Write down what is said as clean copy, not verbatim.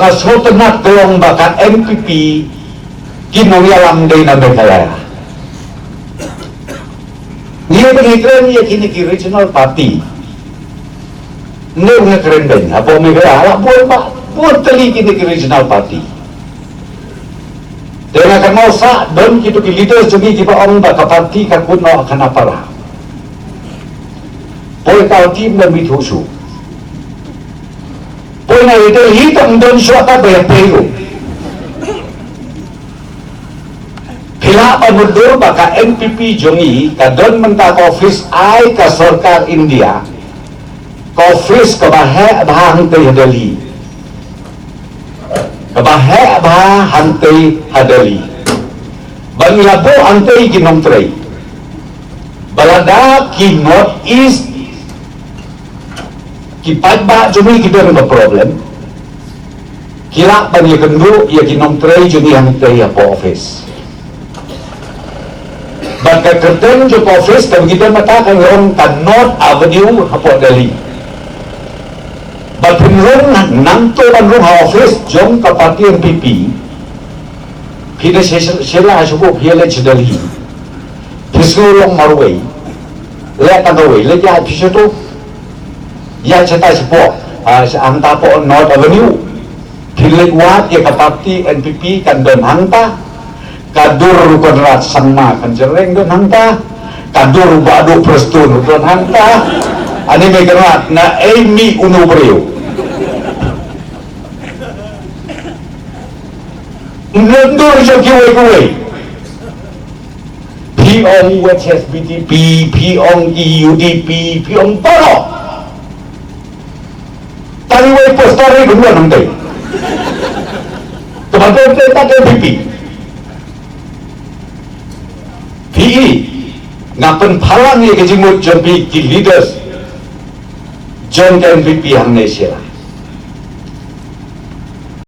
baka soto na tulong baka MPP kinongyalam day na Meghalaya. Niya pangitran niya kiniki regional party. Nung nakeren din, apo Meghalaya, buwan tali kiniki regional party. Dahil akan mau sa, doon kita ki leader jadi kita orang baka party kakuno akan apara. Poy kau tim dan mithusu. Poy na ito hitam doon suata bayang-bayo. Pila pamundur baka NPP jongi kadon mentak office ay ka sarkar India ka office kabahe bahang tay hadali kabahe bahang tay hadali banglabo antay ginomtray balada ki north east ki padba jongi kidon ba problem kila panyakendu ya ginomtray jongi hantay po office. Baka kerten jo office kalau kita matakan orang ka North Avenue hapo Dali. Batin rong nang to ban rong office jong ka parti NPP. Pila sila asubo pila Dali. Pisulong marway. Le tagaway le ya pisoto. Ya ceta sipo ang tapo North Avenue. Pila wat ya ka parti NPP kan don hangta. Kadur kodrat sama kan jereng don hangta kadur badu prestun don hangta ani megerat na emi unu breu nundur jo kiwe piong WHSBTP piong UDP piong paro tangway postare dulu nangday teman-teman kita KPP PE ngapen phalang ye kejimut jampi ki leaders John NPP hangne sila